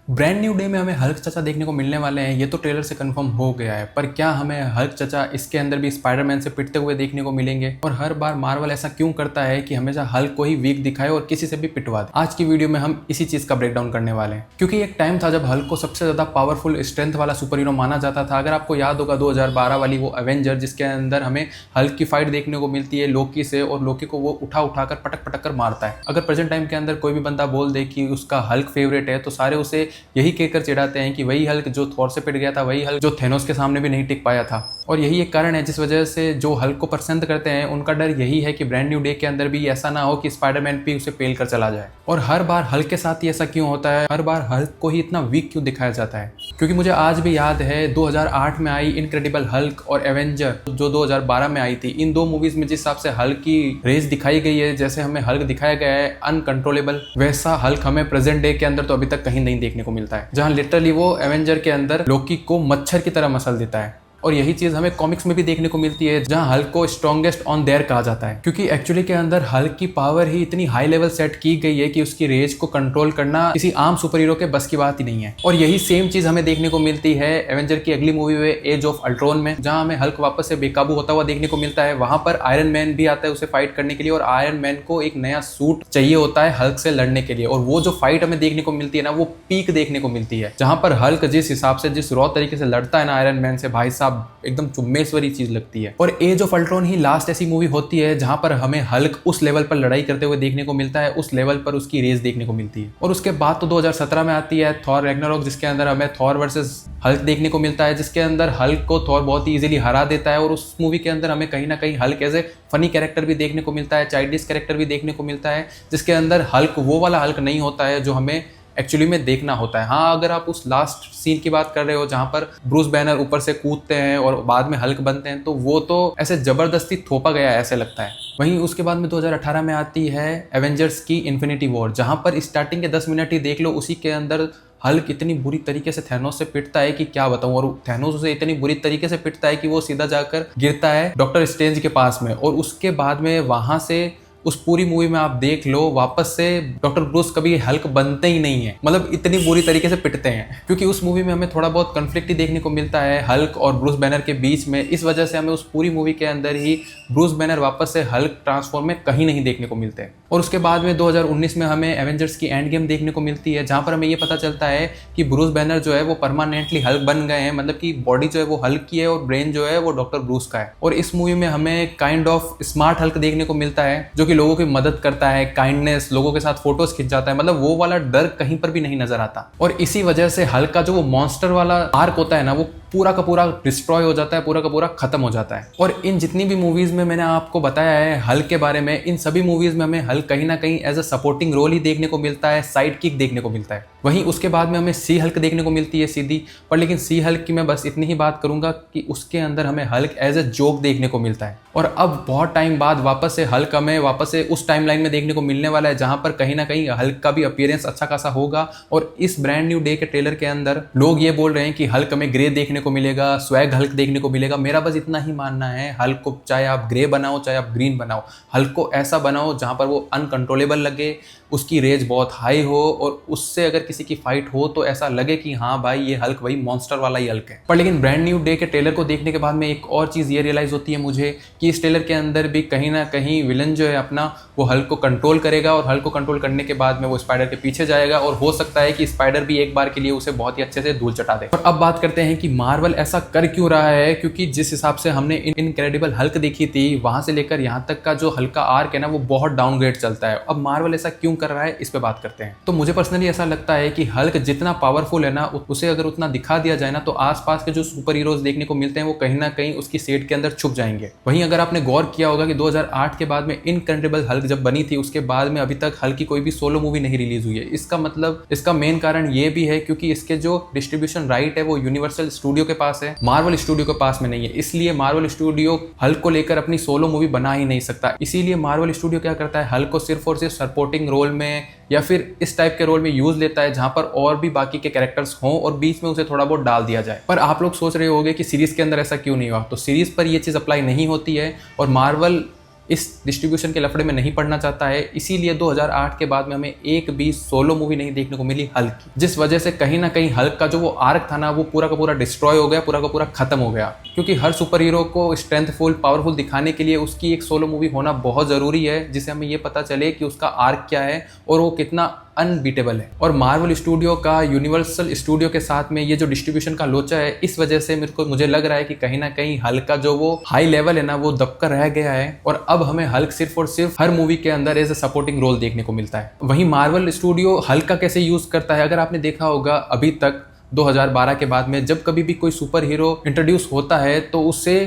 Brand new day में हमें Hulk चाचा देखने को मिलने वाले हैं, ये तो ट्रेलर से कंफर्म हो गया है। पर क्या हमें हल्क चाचा इसके अंदर भी स्पाइडरमैन से पिटते हुए देखने को मिलेंगे? और हर बार मार्वल ऐसा क्यों करता है कि हमेशा हल्क को ही वीक दिखाए और किसी से भी पिटवा दे? आज की वीडियो में हम इसी चीज का ब्रेकडाउन करने वाले हैं, क्योंकि एक टाइम था जब हल्क को सबसे ज्यादा पावरफुल स्ट्रेंथ वाला सुपर हीरो माना जाता था। अगर आपको याद होगा 2012 वाली वो एवेंजर, जिसके अंदर हमें हल्क की फाइट देखने को मिलती है लोकी से, और लोकी को वो उठा उठाकर पटक पटक कर मारता है। अगर प्रेजेंट टाइम के अंदर कोई भी बंदा बोल दे कि उसका हल्क फेवरेट है, तो सारे उसे यही कहकर चिढ़ाते हैं कि वही हल्क जो थॉर से पिट गया था, वही हल्क जो थेनोस के सामने भी नहीं टिक पाया था। और यही एक कारण है जिस वजह से जो हल्क को पसंद करते हैं, उनका डर यही है कि ब्रांड न्यू डे के अंदर भी ऐसा ना हो कि स्पाइडरमैन भी उसे पेल कर चला जाए। और हर बार हल्क के साथ ही ऐसा क्यों होता है? हर बार हल्क को ही इतना वीक क्यों दिखाया जाता है? क्योंकि मुझे आज भी याद है 2008 में आई इनक्रेडिबल हल्क और एवेंजर जो 2012 में आई थी। इन दो मूवीज में जिस हिसाब से हल्क की रेस दिखाई गई है, जैसे हमें हल्क दिखाया गया है अनकंट्रोलेबल, वैसा हल्क हमें प्रेजेंट डे के अंदर तो अभी तक कहीं नहीं देखने को मिलता है, जहां लिटरली वो एवेंजर के अंदर लोकी को मच्छर की तरह मसल देता है। और यही चीज हमें कॉमिक्स में भी देखने को मिलती है, जहां हल्क को स्ट्रॉन्गेस्ट ऑन देयर कहा जाता है, क्योंकि एक्चुअली के अंदर हल्क की पावर ही इतनी हाई लेवल सेट की गई है कि उसकी रेज को कंट्रोल करना किसी आम सुपर हीरो के बस की बात ही नहीं है। और यही सेम चीज हमें देखने को मिलती है एवेंजर की अगली मूवी में एज ऑफ अल्ट्रॉन में, जहां हमें हल्क वापस से बेकाबू होता हुआ देखने को मिलता है। वहां पर आयरन मैन भी आता है उसे फाइट करने के लिए, और आयरन मैन को एक नया सूट चाहिए होता है हल्क से लड़ने के लिए। और वो जो फाइट हमें देखने को मिलती है ना, वो पीक देखने को मिलती है, जहां पर हल्क जिस हिसाब से जिस रॉ तरीके से लड़ता है ना आयरन मैन से, भाई साहब एकदम चुम्बेश्वरी चीज लगती है। और एज ऑफ अल्ट्रॉन ही लास्ट ऐसी मूवी होती है जहां पर हमें हल्क उस लेवल पर लड़ाई करते हुए देखने को मिलता है, उस लेवल पर उसकी रेस देखने को मिलती है। और उसके बाद तो 2017 में आती है थॉर रैग्नारोक, जिसके अंदर हमें थॉर वर्सेस हल्क देखने को मिलता है, जिसके अंदर हल्क को थॉर बहुत ही इजीली हरा देता है। और उस मूवी के अंदर हमें कहीं ना कहीं Hulk as a funny character भी देखने को मिलता है, चाइल्डिश कैरेक्टर भी देखने को मिलता है, जिसके अंदर हल्क वो वाला हल्क नहीं होता है जो हमें एक्चुअली में देखना होता है। हाँ, अगर आप उस लास्ट सीन की बात कर रहे हो जहां पर ब्रूस बैनर ऊपर से कूदते हैं और बाद में हल्क बनते हैं, तो वो तो ऐसे जबरदस्ती थोपा गया है ऐसे लगता है। वहीं उसके बाद में 2018 में आती है एवेंजर्स की इन्फिनिटी वॉर, जहां पर स्टार्टिंग के 10 मिनट ही देख लो, उसी के अंदर हल्क इतनी बुरी तरीके से थैनोस से पिटता है कि क्या बताऊं। और थैनोस उसे इतनी बुरी तरीके से पिटता है कि वो सीधा जाकर गिरता है डॉक्टर स्ट्रेंज के पास में। और उसके बाद में वहां से उस पूरी मूवी में आप देख लो, वापस से डॉक्टर ब्रूस कभी हल्क बनते ही नहीं है, मतलब इतनी बुरी तरीके से पिटते हैं। क्योंकि उस मूवी में हमें थोड़ा बहुत कन्फ्लिक्ट ही देखने को मिलता है हल्क और ब्रूस बैनर के बीच में, इस वजह से हमें उस पूरी मूवी के अंदर ही ब्रूस बैनर वापस से हल्क ट्रांसफॉर्म में कहीं नहीं देखने को मिलते हैं। और उसके बाद में 2019 में हमें एवेंजर्स की एंड गेम देखने को मिलती है, जहां पर हमें ये पता चलता है कि ब्रूस बैनर जो है वो परमानेंटली हल्क बन गए हैं, मतलब कि बॉडी जो है वो हल्क की है और ब्रेन जो है वो डॉक्टर ब्रूस का है। और इस मूवी में हमें काइंड ऑफ स्मार्ट हल्क देखने को मिलता है, जो कि लोगों की मदद करता है, काइंडनेस, लोगों के साथ फोटोज खिंच जाता है, मतलब वो वाला डर कहीं पर भी नहीं नजर आता। और इसी वजह से हल्क का जो वो मॉन्स्टर वाला आर्क होता है ना, वो पूरा का पूरा डिस्ट्रॉय हो जाता है, पूरा का पूरा खत्म हो जाता है। और इन जितनी भी मूवीज में मैंने आपको बताया है हल्क के बारे में, इन सभी मूवीज में हमें हल्क कहीं ना कहीं एज अ सपोर्टिंग रोल ही देखने को मिलता है, साइड किक देखने को मिलता है। वहीं उसके बाद में हमें सी हल्क देखने को मिलती है सीधी, पर लेकिन सी हल्क की मैं बस इतनी ही बात करूंगा कि उसके अंदर हमें हल्क एज अ जोक देखने को मिलता है। और अब बहुत टाइम बाद वापस से हल्क हमें वापस से उस टाइमलाइन में देखने को मिलने वाला है, जहां पर कहीं ना कहीं हल्क का भी अपीयरेंस अच्छा खासा होगा। और इस ब्रांड न्यू डे के ट्रेलर के अंदर लोग ये बोल रहे हैं कि हल्क हमें ग्रे देखने को मिलेगा, स्वैग हल्क देखने को मिलेगा। मेरा बस इतना ही मानना है, हल्क को चाहे आप ग्रे बनाओ चाहे आप ग्रीन बनाओ, हल्क को ऐसा बनाओ जहां पर वो अनकंट्रोलेबल लगे, उसकी रेंज बहुत हाई हो, और उससे अगर किसी की फाइट हो तो ऐसा लगे कि हाँ भाई ये हल्क वही मॉन्स्टर वाला ही हल्क है। पर लेकिन ब्रांड न्यू डे के ट्रेलर को देखने के बाद में एक और चीज ये रियलाइज होती है मुझे कि इस ट्रेलर के अंदर भी कहीं ना कहीं विलन जो है अपना वो हल्क को कंट्रोल करेगा, और हल्क को कंट्रोल करने के बाद में वो स्पाइडर के पीछे जाएगा, और हो सकता है कि स्पाइडर भी एक बार के लिए उसे बहुत ही अच्छे से धूल चटा दे। और अब बात करते हैं कि मार्वल ऐसा कर क्यों रहा है, क्योंकि जिस हिसाब से हमने इनक्रेडिबल हल्क देखी थी, वहां से लेकर यहाँ तक का जो हल्क का आर्क है ना, वो बहुत डाउनग्रेड चलता है। अब मार्वल ऐसा क्यों कर रहा है, इस पे बात करते हैं। तो मुझे पर्सनली ऐसा लगता है कि हल्क जितना पावरफुल है ना, उसे अगर उतना दिखा दिया जाए ना, तो आसपास के जो सुपर हीरोज देखने को मिलते हैं वो कहीं ना कहीं उसकी सेट के अंदर छुप जाएंगे। वहीं अगर आपने गौर किया होगा कि 2008 के बाद में इनक्रेडिबल हल्क जब बनी थी, उसके बाद में अभी तक हल्क की कोई भी सोलो मूवी नहीं रिलीज हुई है। इसका मतलब, इसका मेन कारण ये भी है क्योंकि इसके जो डिस्ट्रीब्यूशन राइट है वो यूनिवर्सल स्टूडियो के पास है, मार्वल स्टूडियो के पास में नहीं है। इसलिए मार्वल स्टूडियो हल्क को लेकर अपनी सोलो मूवी बना ही नहीं सकता। इसीलिए मार्वल स्टूडियो क्या करता है, हल्क को सिर्फ और सिर्फ सपोर्टिंग रोल में या फिर इस टाइप के रोल में यूज लेता है, जहां पर और भी बाकी के कैरेक्टर्स हों और बीच में उसे थोड़ा बहुत डाल दिया जाए। पर आप लोग सोच रहे होंगे कि सीरीज के अंदर ऐसा क्यों नहीं हुआ, तो सीरीज पर यह चीज अप्लाई नहीं होती है। और मार्वल इस डिस्ट्रीब्यूशन के लफड़े में नहीं पड़ना चाहता है, इसीलिए 2008 के बाद में हमें एक भी सोलो मूवी नहीं देखने को मिली हल्क की, जिस वजह से कहीं ना कहीं हल्क का जो वो आर्क था ना, वो पूरा का पूरा डिस्ट्रॉय हो गया, पूरा का पूरा खत्म हो गया। क्योंकि हर सुपर हीरो को स्ट्रेंथफुल पावरफुल दिखाने के लिए उसकी एक सोलो मूवी होना बहुत जरूरी है, जिससे हमें ये पता चले कि उसका आर्क क्या है और वो कितना अनबीटेबल है। और मार्वल स्टूडियो का यूनिवर्सल स्टूडियो के साथ में ये जो डिस्ट्रीब्यूशन का लोचा है, इस वजह से मुझे लग रहा है कि कहीं ना कहीं हल्क का जो वो हाई लेवल है ना, वो दबकर रह गया है और अब हमें हल्क सिर्फ और सिर्फ हर मूवी के अंदर एज ए सपोर्टिंग रोल देखने को मिलता है। वहीं मार्वल स्टूडियो हल्क का कैसे यूज करता है, अगर आपने देखा होगा अभी तक 2012 के बाद में जब कभी भी कोई सुपर हीरो इंट्रोड्यूस होता है तो उससे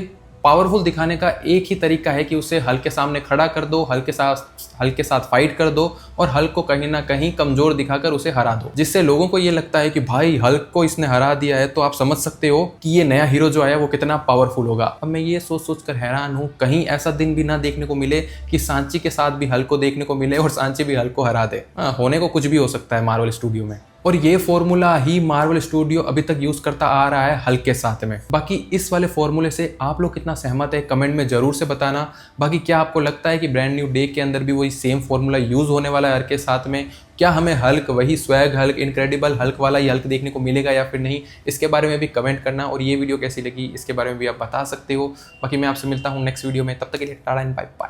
पावरफुल दिखाने का एक ही तरीका है कि उसे हल्क के सामने खड़ा कर दो, हल्क के साथ फाइट कर दो और हल्क को कहीं ना कहीं कमजोर दिखाकर उसे हरा दो, जिससे लोगों को ये लगता है कि भाई हल्क को इसने हरा दिया है तो आप समझ सकते हो कि ये नया हीरो जो आया वो कितना पावरफुल होगा। अब मैं ये सोच कर हैरान हूँ, कहीं ऐसा दिन भी ना देखने को मिले कि सांची के साथ भी हल्क को देखने को मिले और सांची भी हल्क को हरा दे। होने को कुछ भी हो सकता है मार्वल स्टूडियो में, और ये फॉर्मूला ही मार्वल स्टूडियो अभी तक यूज करता आ रहा है हल्क के साथ में। बाकी इस वाले फॉर्मूले से आप लोग कितना सहमत है कमेंट में जरूर से बताना। बाकी क्या आपको लगता है कि ब्रांड न्यू डे के अंदर भी वही सेम फॉर्मूला यूज होने वाला है हल्क के साथ में? क्या हमें हल्क वही स्वैग हल्क इनक्रेडिबल हल्क वाला ही हल्क देखने को मिलेगा या फिर नहीं? इसके बारे में भी कमेंट करना, और ये वीडियो कैसी लगी इसके बारे में भी आप बता सकते हो। बाकी मैं आपसे मिलता हूँ नेक्स्ट वीडियो में, तब तक के लिए टाटा एंड बाय बाय।